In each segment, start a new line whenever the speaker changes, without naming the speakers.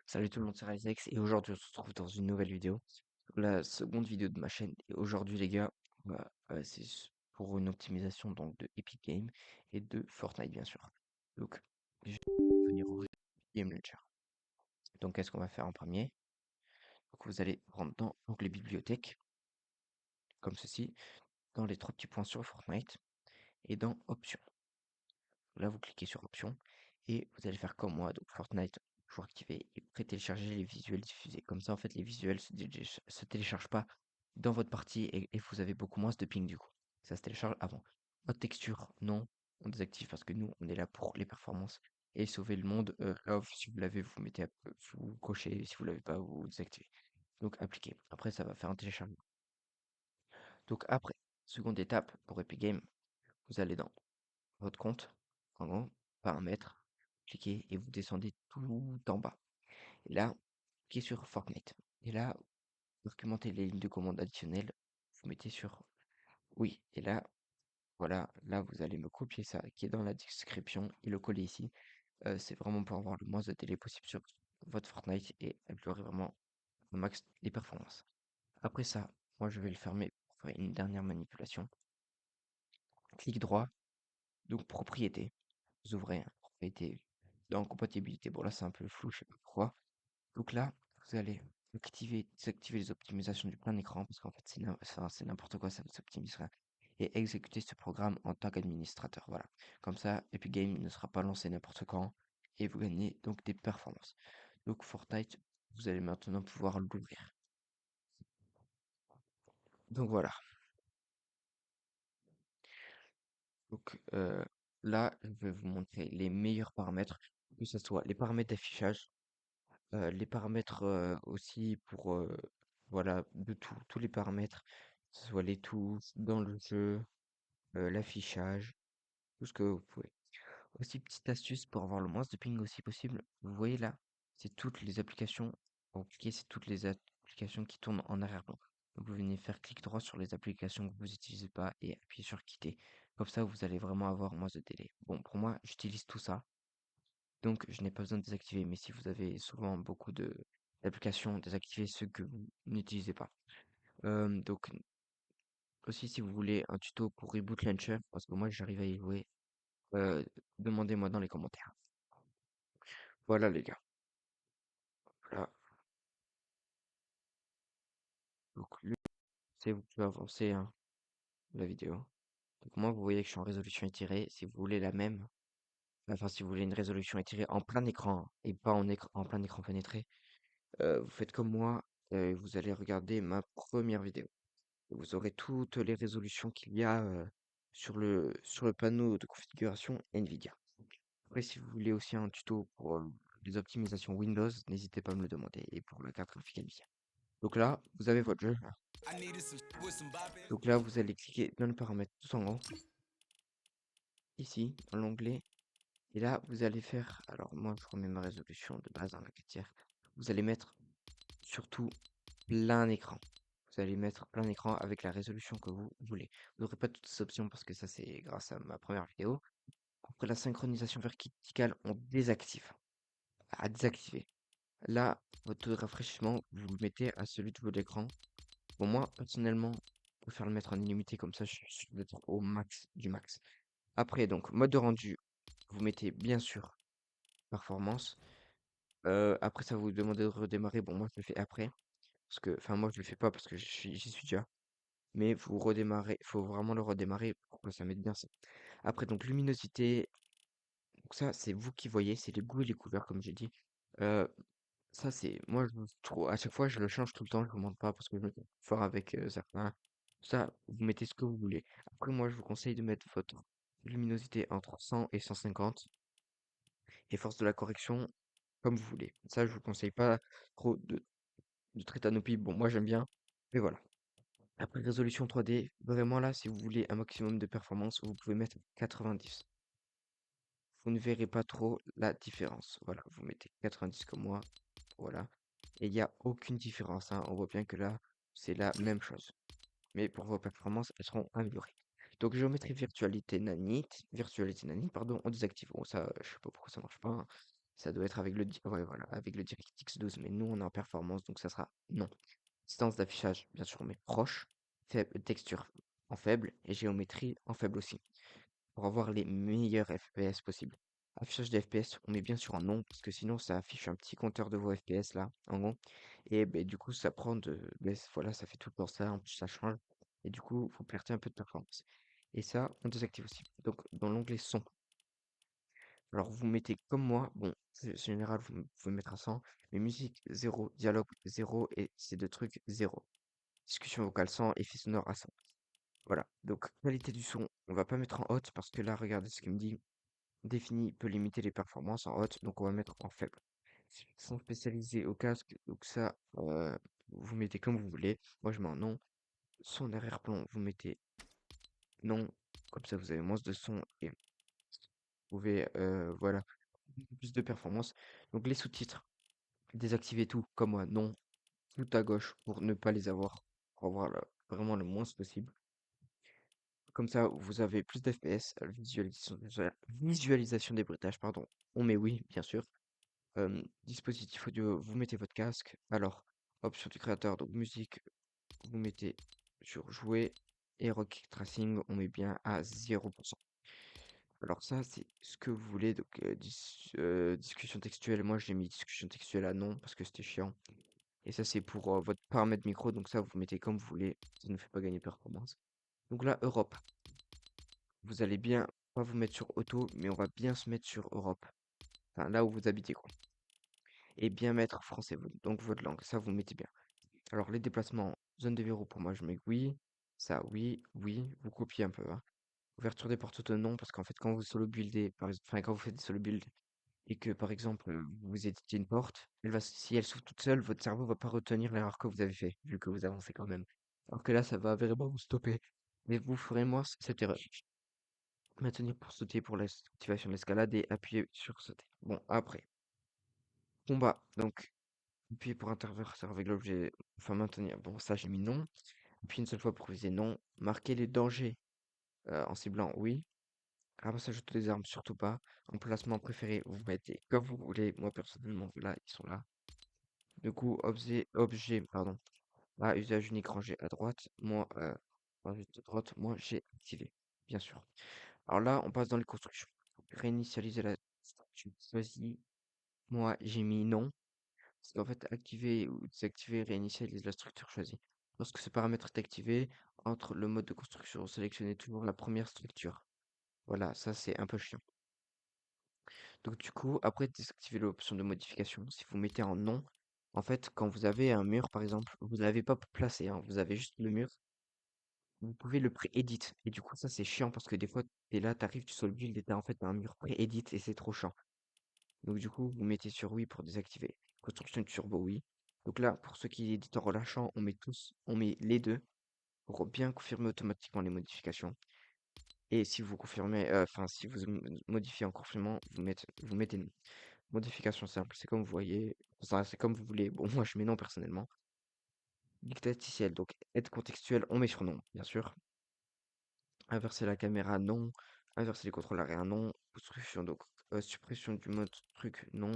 Salut tout le monde, c'est Risex et aujourd'hui on se retrouve dans une nouvelle vidéo, la seconde vidéo de ma chaîne. Et aujourd'hui les gars, pour une optimisation donc de Epic Games et de Fortnite bien sûr. Donc je vais venir ouvrir Epic Game Launcher. Donc qu'est-ce qu'on va faire en premier? Donc vous allez prendre dans l'onglet bibliothèque, comme ceci, dans les trois petits points sur Fortnite et dans options. Là vous cliquez sur options et vous allez faire comme moi, donc Fortnite toujours activé et pré-télécharger les visuels diffusés. Comme ça en fait les visuels se téléchargent pas dans votre partie et vous avez beaucoup moins de ping du coup. Ça se télécharge avant. Haute texture, non, on désactive parce que nous on est là pour les performances et sauver le monde. Là, si vous l'avez, vous mettez vous cochez, si vous l'avez pas, vous désactivez. Donc appliquer. Après ça va faire un téléchargement. Donc après, seconde étape pour Epic Games, vous allez dans votre compte, en gros, paramètres, cliquez et vous descendez tout en bas. Et là, cliquez sur Fortnite. Et là, vous documentez les lignes de commande additionnelles, vous mettez sur oui. Et là, voilà, là vous allez me copier ça qui est dans la description et le coller ici. C'est vraiment pour avoir le moins de délai possible sur votre Fortnite et améliorer vraiment au max les performances. Après ça, moi je vais le fermer pour faire une dernière manipulation. Clic droit, donc propriété. Vous ouvrez un propriété dans compatibilité. Bon là c'est un peu flou, je sais pas pourquoi. Donc là, vous allez désactiver les optimisations du plein écran parce qu'en fait c'est n'importe quoi, ça ne s'optimisera. Et exécuter ce programme en tant qu'administrateur. Voilà. Comme ça, Epic Games ne sera pas lancé n'importe quand et vous gagnez donc des performances. Donc Fortnite, vous allez maintenant pouvoir l'ouvrir. Donc voilà. Donc là, je vais vous montrer les meilleurs paramètres, que ce soit les paramètres d'affichage, les paramètres aussi pour voilà, de tous les paramètres, que ce soit les touches dans le jeu, l'affichage, tout ce que vous pouvez. Aussi, petite astuce pour avoir le moins de ping aussi possible. Vous voyez là, c'est toutes les applications. Pour cliquer, c'est toutes les applications qui tournent en arrière-plan. Donc vous venez faire clic droit sur les applications que vous n'utilisez pas et appuyer sur quitter. Comme ça, vous allez vraiment avoir moins de délai. Bon, pour moi, j'utilise tout ça. Donc, je n'ai pas besoin de désactiver. Mais si vous avez souvent beaucoup d'applications, désactivez ceux que vous n'utilisez pas. Donc, aussi, si vous voulez un tuto pour Reboot Launcher, parce que moi, j'arrive à y jouer, euh, demandez-moi dans les commentaires. Voilà, les gars. Là, donc, lui, c'est vous pouvez avancer hein, la vidéo. Donc, moi, vous voyez que je suis en résolution étirée. Si vous voulez la même, enfin, si vous voulez une résolution étirée en plein écran hein, et pas en plein écran pénétré, vous faites comme moi. Vous allez regarder ma première vidéo. Vous aurez toutes les résolutions qu'il y a sur le panneau de configuration NVIDIA. Après, si vous voulez aussi un tuto pour les optimisations Windows, n'hésitez pas à me le demander. Et pour la carte graphique NVIDIA. Donc là, vous avez votre jeu. Donc là, vous allez cliquer dans le paramètre tout en haut, ici, dans l'onglet. Et là, vous allez faire, alors moi, je remets ma résolution de base dans la 4. Vous allez mettre surtout plein écran. Vous allez mettre plein écran avec la résolution que vous voulez. Vous n'aurez pas toutes ces options parce que ça, c'est grâce à ma première vidéo. Après la synchronisation verticale, on désactive. À désactiver. Là, votre taux de rafraîchissement, vous le mettez à celui de votre écran. Pour moi, personnellement, je préfère le mettre en illimité, comme ça, je suis sûr d'être au max du max. Après, donc, mode de rendu, vous mettez bien sûr performance. Après, ça vous demande de redémarrer. Bon, moi, je le fais après. Parce que, enfin, moi, je le fais pas parce que j'y suis déjà. Mais vous redémarrez, il faut vraiment le redémarrer pour que ça mette bien ça. Après, donc, luminosité, donc ça, c'est vous qui voyez, c'est les goûts et les couleurs, comme j'ai dit. Euh, Ça, c'est moi, je trouve à chaque fois, je le change tout le temps, je ne demande pas parce que je me trouve fort avec certains. Ça, vous mettez ce que vous voulez. Après, moi, je vous conseille de mettre votre luminosité entre 100 et 150 et force de la correction comme vous voulez. Ça, je vous conseille pas trop de Tritanopie. Bon, moi, j'aime bien, mais voilà. Après, résolution 3D, vraiment là, si vous voulez un maximum de performance, vous pouvez mettre 90. Vous ne verrez pas trop la différence. Voilà, vous mettez 90 comme moi. Voilà. Et il n'y a aucune différence, hein. On voit bien que là, c'est la même chose. Mais pour vos performances, elles seront améliorées. Donc, géométrie virtualité nanite, pardon, on désactive. Bon, ça, je sais pas pourquoi ça marche pas, hein. Ça doit être avec ouais, voilà, avec le DirectX 12, mais nous, on est en performance, donc ça sera non. Distance d'affichage, bien sûr, on met proche, faible, texture en faible et géométrie en faible aussi, pour avoir les meilleurs FPS possibles. Affichage des FPS, on met bien sûr en non, parce que sinon ça affiche un petit compteur de vos FPS là, en gros. Et ben, du coup, ça prend voilà, ça fait tout le temps ça, en plus ça change. Et du coup, vous perdez un peu de performance. Et ça, on désactive aussi. Donc, dans l'onglet son, alors vous mettez comme moi, bon, c'est général, vous pouvez mettre à 100, mais musique 0, dialogue 0 et ces deux trucs 0. Discussion vocale 100, effet sonore à 100. Voilà, donc qualité du son, on va pas mettre en haute parce que là, regardez ce qu'il me dit. Défini peut limiter les performances en haute, donc on va mettre en faible. Son spécialisé au casque, donc ça, vous mettez comme vous voulez. Moi, je mets en non. Son arrière-plan, vous mettez non. Comme ça, vous avez moins de son et vous pouvez, voilà, plus de performance. Donc les sous-titres, désactivez tout, comme moi, non. Tout à gauche pour ne pas les avoir, pour avoir vraiment le moins possible. Comme ça, vous avez plus d'FPS, visualisation des bruitages, pardon. On met oui, bien sûr. Dispositif audio, vous mettez votre casque. Alors, option du créateur, donc musique, vous mettez sur jouer. Et rock tracing, on met bien à 0%. Alors ça, c'est ce que vous voulez. Donc, discussion textuelle, moi j'ai mis discussion textuelle à non parce que c'était chiant. Et ça, c'est pour votre paramètre micro. Donc ça, vous mettez comme vous voulez. Ça ne fait pas gagner performance. Donc là, Europe. Vous allez bien, pas vous mettre sur auto, mais on va bien se mettre sur Europe. Enfin, là où vous habitez, quoi. Et bien mettre français, donc votre langue. Ça, vous mettez bien. Alors, les déplacements, zone de verrou, pour moi, je mets oui. Ça, oui, oui. Vous copiez un peu, hein. Ouverture des portes auto, non, parce qu'en fait, quand vous solo buildez, par exemple, enfin, quand vous faites des solo build et que, par exemple, vous éditez une porte, si elle s'ouvre toute seule, votre cerveau va pas retenir l'erreur que vous avez fait, vu que vous avancez quand même. Alors que là, ça va vraiment vous stopper. Mais vous ferez moi cette erreur. Maintenir pour sauter pour l'activation de l'escalade et appuyer sur sauter. Bon, après, combat. Donc, appuyer pour intervertir avec l'objet, enfin maintenir. Bon, ça j'ai mis non. Puis une seule fois pour viser non. Marquer les dangers en ciblant oui. Ramassage auto des armes, surtout pas. Emplacement préféré, vous mettez comme vous voulez. Moi personnellement, là, ils sont là. Du coup, objet, pardon. À usage unique rangé à droite. Moi, rangé à droite, moi j'ai activé, bien sûr. Alors là, on passe dans les constructions. Réinitialiser la structure choisie. Moi, j'ai mis non. Parce qu'en fait, activer ou désactiver réinitialise la structure choisie. Lorsque ce paramètre est activé, entre le mode de construction, sélectionnez toujours la première structure. Voilà, ça c'est un peu chiant. Donc du coup, après désactiver l'option de modification, si vous mettez en non, en fait, quand vous avez un mur, par exemple, vous ne l'avez pas placé, hein, vous avez juste le mur, vous pouvez le pré-edit. Et du coup, ça c'est chiant parce que des fois, t'es là, t'arrives, tu sauves le build et t'as en fait un mur pré-edit et c'est trop chiant. Donc du coup, vous mettez sur oui pour désactiver. Construction turbo, oui. Donc là, pour ceux qui éditent en relâchant, on met les deux pour bien confirmer automatiquement les modifications. Et si vous confirmez, enfin si vous modifiez en confirmant, vous mettez non. Modification simple, c'est comme vous voyez, ça c'est comme vous voulez. Bon, moi je mets non personnellement. Dictaticiel, donc aide contextuelle, on met sur non, bien sûr. Inverser la caméra, non. Inverser les contrôles arrière, non. Construction, donc suppression du mode truc, non.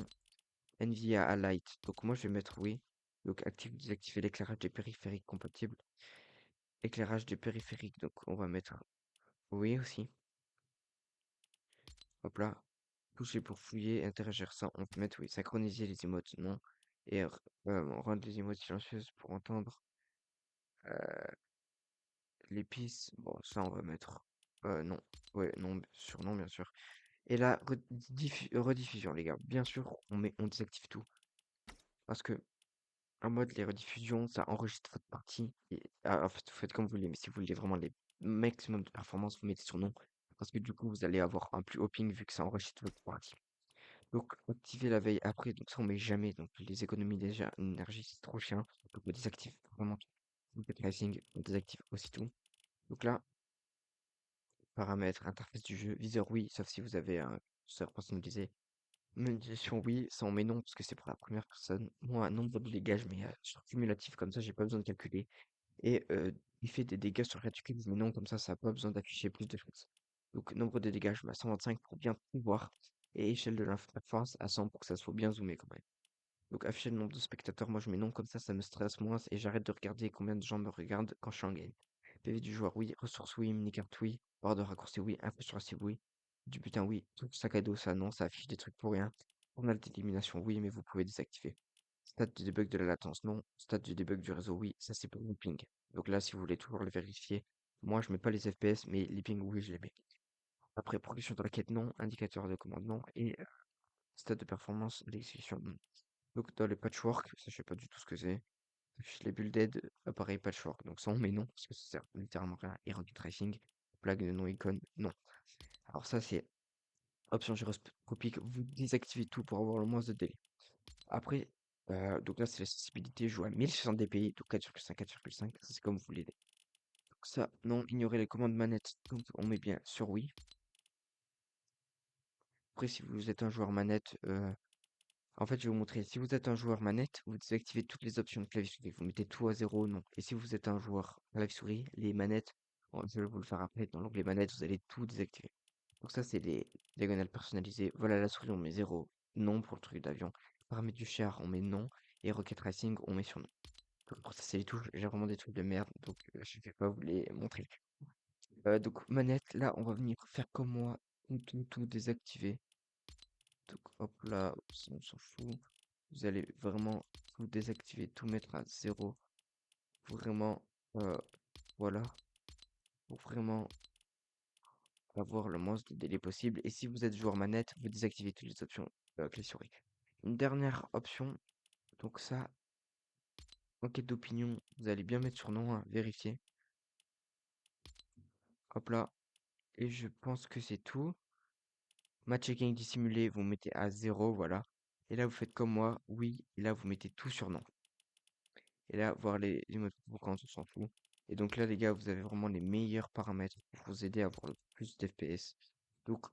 NVIDIA à Light. Donc moi je vais mettre oui. Donc active, désactiver l'éclairage des périphériques compatibles. Éclairage des périphériques, donc on va mettre oui aussi. Hop là. Toucher pour fouiller, interagir sans, on peut mettre oui. Synchroniser les emotes, non. Et rendre les emotes silencieuses pour entendre les pistes. Bon, ça on va mettre non. Ouais, non, sur non bien sûr. Et la rediffusion, les gars. Bien sûr, on désactive tout. Parce que en mode les rediffusions, ça enregistre votre partie. Et, en fait, vous faites comme vous voulez, mais si vous voulez vraiment les maximum de performance, vous mettez sur non. Parce que du coup, vous allez avoir un plus haut ping vu que ça enregistre votre partie. Donc, activez la veille après. Donc, ça, on met jamais. Donc, les économies d'énergie, c'est trop chiant. Donc, on désactive vraiment tout. Le tracing, on désactive aussi tout. Donc là, paramètres, interface du jeu, viseur oui, sauf si vous avez un curseur personnalisé. Médiation oui, ça on met non parce que c'est pour la première personne. Moi, nombre de dégâts, je mets sur cumulatif comme ça, j'ai pas besoin de calculer. Et il fait des dégâts sur réticule, mais non, comme ça n'a pas besoin d'afficher plus de choses. Donc, nombre de dégâts, je mets à 125 pour bien tout voir. et échelle de l'interface à 100 pour que ça soit bien zoomé quand même. Donc afficher le nombre de spectateurs, moi je mets non comme ça me stresse moins et j'arrête de regarder combien de gens me regardent quand je suis en game. PV du joueur, oui. Ressources, oui. Mini-carte, oui. Barre de raccourci, oui. Info sur la cible, oui. Du butin, oui. Truc sac à dos, ça non, ça affiche des trucs pour rien. Journal d'élimination, oui, mais vous pouvez désactiver. Stade de debug de la latence, non. Stade du debug du réseau, oui. Ça c'est pour le ping. Donc là, si vous voulez toujours le vérifier, moi je mets pas les FPS, mais les pings, oui, je les mets. Après, progression de la quête, non. Indicateur de commande, non. Et stade de performance d'exécution, non. Donc dans les patchwork, ça je sais pas du tout ce que c'est. Les bulles d'aide, appareil patchwork. Donc ça on met non, parce que ça sert littéralement à rien. Et render tracing, plaque de non-icon, non. Alors ça c'est option gyroscopique, vous désactivez tout pour avoir le moins de délai. Après, donc là c'est l'accessibilité, jouer à 1060 dpi, donc 4,5, 4,5, ça c'est comme vous voulez. Donc ça, non, ignorer les commandes manette, donc on met bien sur oui. Après si vous êtes un joueur manette, en fait, je vais vous montrer. Si vous êtes un joueur manette, vous désactivez toutes les options de clavier souris. Vous mettez tout à zéro, non. Et si vous êtes un joueur clavier souris, les manettes, bon, je vais vous le faire après. Dans l'onglet manettes, vous allez tout désactiver. Donc ça, c'est les diagonales personnalisées. Voilà, la souris, on met zéro. Non pour le truc d'avion. Paramètres du char, on met non. Et Rocket Racing, on met sur non. Donc pour ça, c'est les touches. J'ai vraiment des trucs de merde. Donc je vais pas vous les montrer. Donc manette, là, on va venir faire comme moi. Tout désactiver. Donc hop là, on s'en fout. Vous allez vraiment tout désactiver, tout mettre à zéro. Vraiment, euh, voilà, pour vraiment avoir le moins de délai possible. Et si vous êtes joueur manette, vous désactivez toutes les options clé souris. Une dernière option, donc ça, enquête d'opinion, vous allez bien mettre sur non, hein, vérifier. Hop là, et je pense que c'est tout. Match checking dissimulé, vous mettez à zéro, voilà. Et là, vous faites comme moi, oui, et là, vous mettez tout sur non. Et là, voir les modes concours, on s'en fout. Et donc là, les gars, vous avez vraiment les meilleurs paramètres pour vous aider à avoir le plus d'FPS. Donc,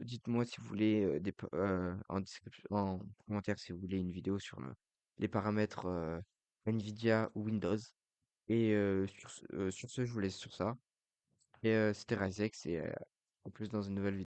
dites-moi si vous voulez en description, en commentaire si vous voulez une vidéo sur les paramètres Nvidia ou Windows. Et sur ce, je vous laisse sur ça. Et c'était Ryzex et en plus dans une nouvelle vidéo.